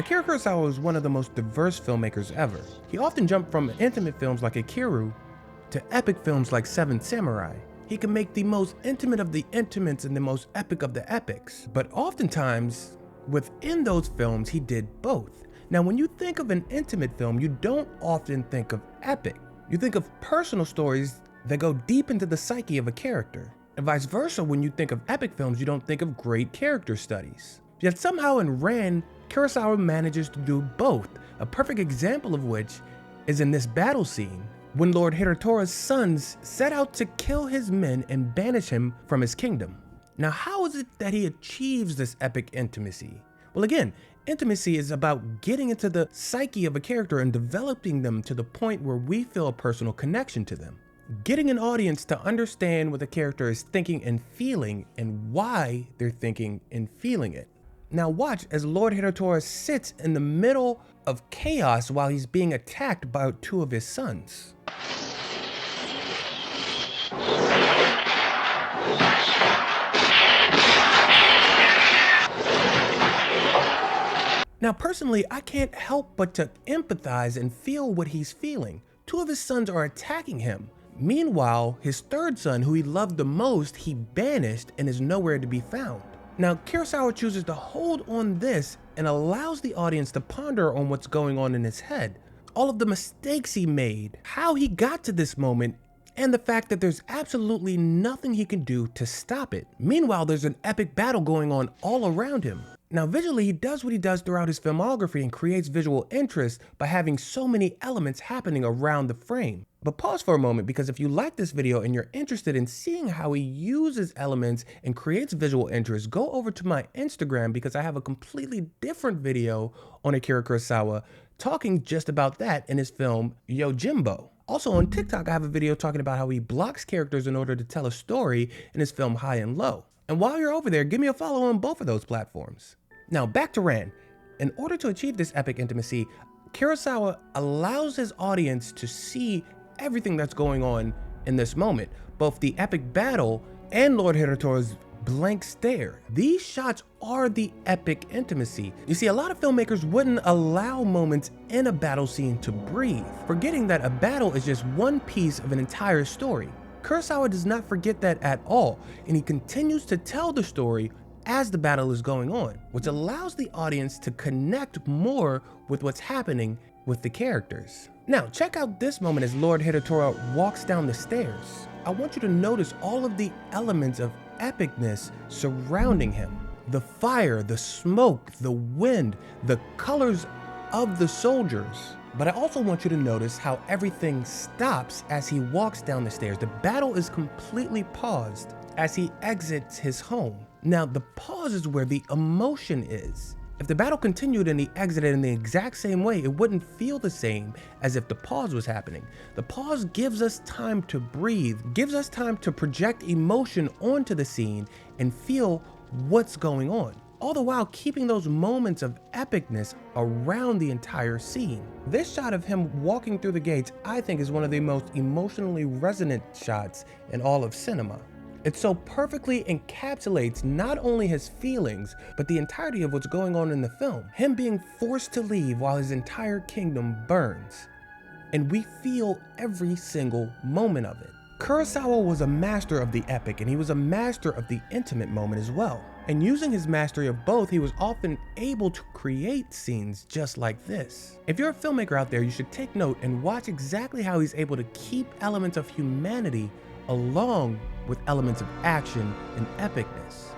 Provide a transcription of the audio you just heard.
Akira Kurosawa was one of the most diverse filmmakers ever. He often jumped from intimate films like Akiru to epic films like Seven Samurai. He could make the most intimate of the intimates and the most epic of the epics. But oftentimes, within those films, he did both. Now, when you think of an intimate film, you don't often think of epic. You think of personal stories that go deep into the psyche of a character. And vice versa, when you think of epic films, you don't think of great character studies. Yet somehow in Ran, Kurosawa manages to do both, a perfect example of which is in this battle scene, when Lord Hiratori's sons set out to kill his men and banish him from his kingdom. Now, how is it that he achieves this epic intimacy? Well, again, intimacy is about getting into the psyche of a character and developing them to the point where we feel a personal connection to them. Getting an audience to understand what the character is thinking and feeling and why they're thinking and feeling it. Now watch as Lord Hiratori sits in the middle of chaos while he's being attacked by two of his sons. Now personally, I can't help but to empathize and feel what he's feeling. Two of his sons are attacking him. Meanwhile, his third son, who he loved the most, he banished and is nowhere to be found. Now, Kurosawa chooses to hold on this and allows the audience to ponder on what's going on in his head. All of the mistakes he made, how he got to this moment, and the fact that there's absolutely nothing he can do to stop it. Meanwhile, there's an epic battle going on all around him. Now, visually, he does what he does throughout his filmography and creates visual interest by having so many elements happening around the frame. But pause for a moment, because if you like this video and you're interested in seeing how he uses elements and creates visual interest, go over to my Instagram because I have a completely different video on Akira Kurosawa talking just about that in his film Yojimbo. Also on TikTok, I have a video talking about how he blocks characters in order to tell a story in his film High and Low. And while you're over there, give me a follow on both of those platforms. Now back to Ran. In order to achieve this epic intimacy, Kurosawa allows his audience to see everything that's going on in this moment, both the epic battle and Lord Hiratori's blank stare. These shots are the epic intimacy. You see, a lot of filmmakers wouldn't allow moments in a battle scene to breathe, forgetting that a battle is just one piece of an entire story. Kurosawa does not forget that at all, and he continues to tell the story as the battle is going on, which allows the audience to connect more with what's happening with the characters. Now, check out this moment as Lord Hiratori walks down the stairs. I want you to notice all of the elements of epicness surrounding him. The fire, the smoke, the wind, the colors of the soldiers. But I also want you to notice how everything stops as he walks down the stairs. The battle is completely paused as he exits his home. Now, the pause is where the emotion is. If the battle continued and he exited in the exact same way, it wouldn't feel the same as if the pause was happening. The pause gives us time to breathe, gives us time to project emotion onto the scene and feel what's going on, all the while keeping those moments of epicness around the entire scene. This shot of him walking through the gates, I think, is one of the most emotionally resonant shots in all of cinema. It so perfectly encapsulates not only his feelings, but the entirety of what's going on in the film. Him being forced to leave while his entire kingdom burns. And we feel every single moment of it. Kurosawa was a master of the epic, and he was a master of the intimate moment as well. And using his mastery of both, he was often able to create scenes just like this. If you're a filmmaker out there, you should take note and watch exactly how he's able to keep elements of humanity along with elements of action and epicness.